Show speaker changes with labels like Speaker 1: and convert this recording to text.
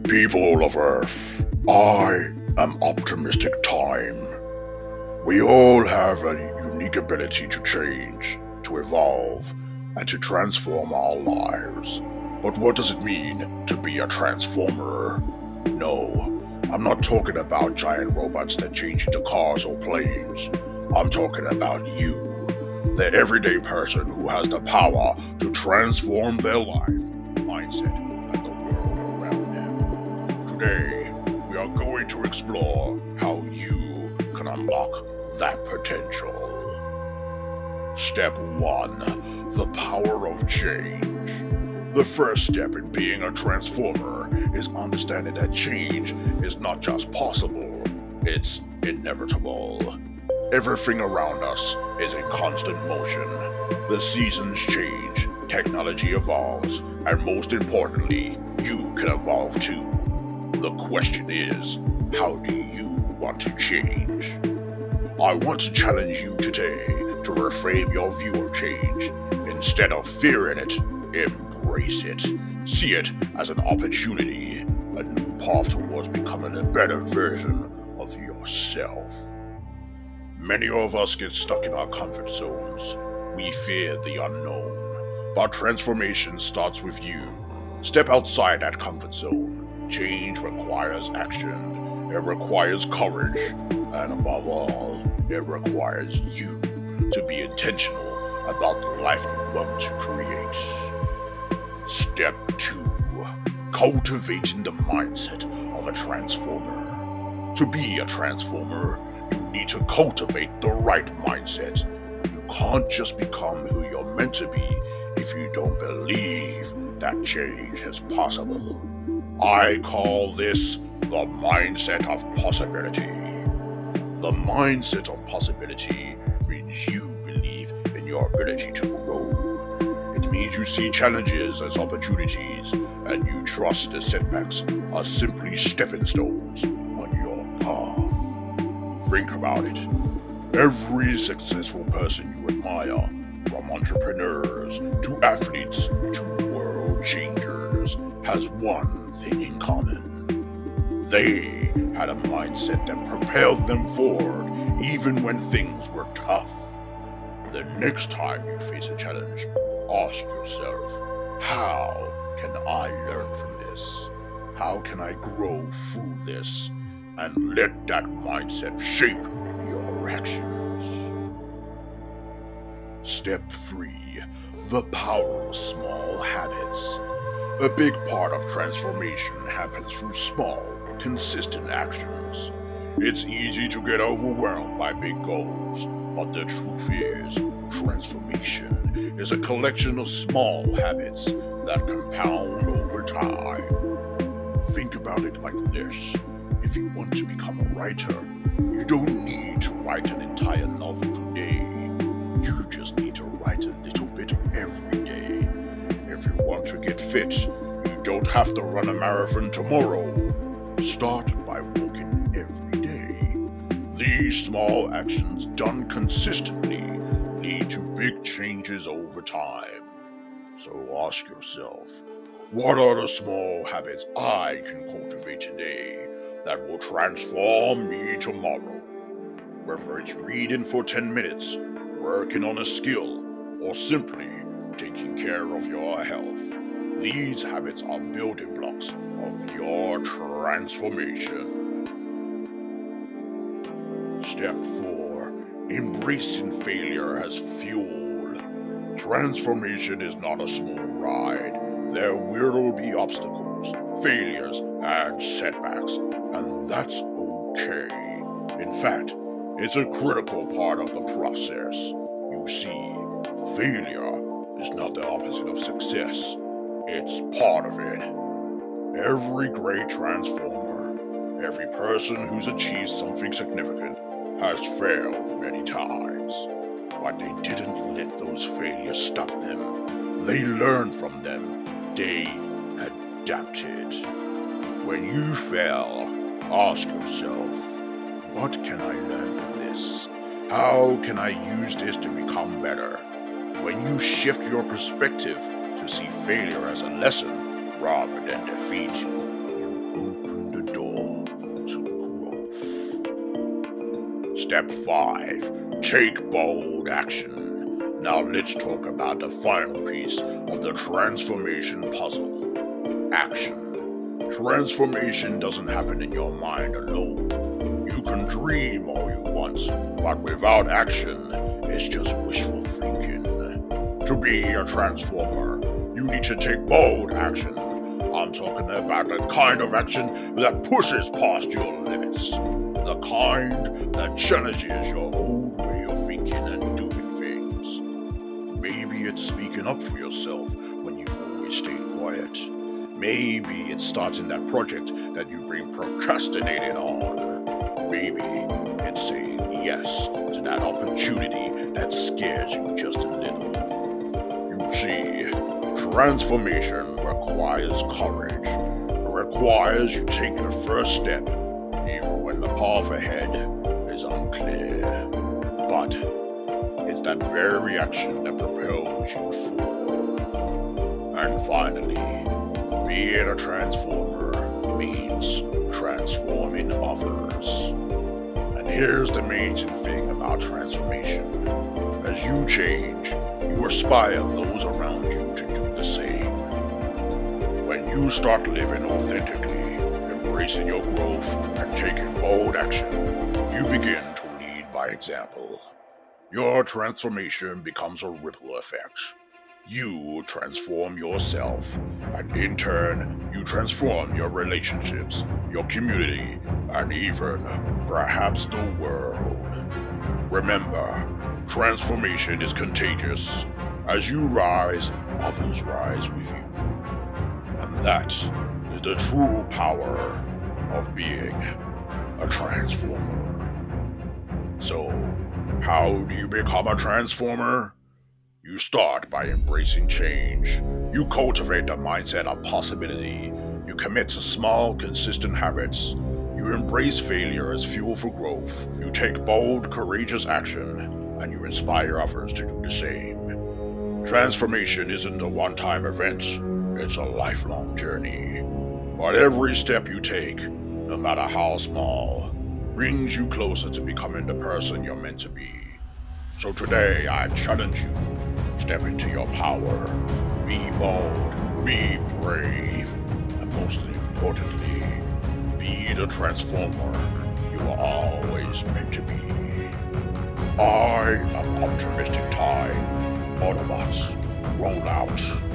Speaker 1: People of Earth, I am Optimistic Time. We all have a unique ability to change, to evolve, and to transform our lives. But what does it mean to be a transformer? No, I'm not talking about giant robots that change into cars or planes. I'm talking about you, the everyday person who has the power to transform their life, mindset, and the world around them. Today, we are going to explore how you can unlock that potential. Step 1. The power of change. The first step in being a transformer is understanding that change is not just possible, it's inevitable. Everything around us is in constant motion. The seasons change, technology evolves, and most importantly, you can evolve too. The question is, how do you want to change? I want to challenge you today to reframe your view of change. Instead of fearing it, embrace it. See it as an opportunity, a new path towards becoming a better version of yourself. Many of us get stuck in our comfort zones. We fear the unknown. But transformation starts with you. Step outside that comfort zone. Change requires action. It requires courage. And above all, it requires you to be intentional about the life you want to create. Step 2. Cultivating the mindset of a transformer. To be a transformer, you need to cultivate the right mindset. You can't just become who you're meant to be if you don't believe that change is possible. I call this the mindset of possibility. The mindset of possibility means you believe in your ability to grow. It means you see challenges as opportunities and you trust the setbacks are simply stepping stones on your path. Think about it. Every successful person you admire, from entrepreneurs to athletes to world changers, has one thing in common. They had a mindset that propelled them forward even when things were tough. The next time you face a challenge, ask yourself, how can I learn from this? How can I grow through this? And let that mindset shape your actions. Step 3. The power of small habits. A big part of transformation happens through small, consistent actions. It's easy to get overwhelmed by big goals, but the truth is, transformation is a collection of small habits that compound over time. Think about it like this. If you want to become a writer, you don't need to write an entire novel today. You just need to write a little bit every day. If you want to get fit, you don't have to run a marathon tomorrow. Start by walking every day. These small actions done consistently lead to big changes over time. So ask yourself, what are the small habits I can cultivate today that will transform me tomorrow? Whether it's reading for 10 minutes, working on a skill, or simply taking care of your health, these habits are building blocks of your transformation. Step 4. Embracing failure as fuel. Transformation is not a small ride. There will be obstacles, failures, and setbacks, and that's okay. In fact, it's a critical part of the process. You see, failure is not the opposite of success. It's part of it. Every great transformer, every person who's achieved something significant, has failed many times. But they didn't let those failures stop them. They learned from them. They adapted. When you fail, ask yourself, what can I learn from this? How can I use this to become better? When you shift your perspective to see failure as a lesson rather than defeat, you Step 5. Take bold action. Now let's talk about the final piece of the transformation puzzle. Action. Transformation doesn't happen in your mind alone. You can dream all you want, but without action, it's just wishful thinking. To be a transformer, you need to take bold action. I'm talking about the kind of action that pushes past your limits. The kind that challenges your old way of thinking and doing things. Maybe it's speaking up for yourself when you've always stayed quiet. Maybe it's starting that project that you've been procrastinating on. Maybe it's saying yes to that opportunity that scares you just a little. You see, transformation requires courage. It requires you take the first step, even when the path ahead is unclear. But it's that very action that propels you forward. And finally, being a transformer means transforming others. And here's the amazing thing about transformation. As you change, you inspire those around you to do the same. When you start living authentically, embracing your growth, and taking bold action, you begin to lead by example. Your transformation becomes a ripple effect. You transform yourself, and in turn, you transform your relationships, your community, and even, perhaps, the world. Remember, transformation is contagious. As you rise, others rise with you. And that is the true power of being a transformer. So, how do you become a transformer? You start by embracing change. You cultivate the mindset of possibility. You commit to small, consistent habits. You embrace failure as fuel for growth. You take bold, courageous action, and you inspire others to do the same. Transformation isn't a one-time event, it's a lifelong journey. But every step you take, no matter how small, brings you closer to becoming the person you're meant to be. So today, I challenge you. Step into your power. Be bold, be brave, and most importantly, be the transformer you were always meant to be. I am Optimistic Time. Autobots, roll out.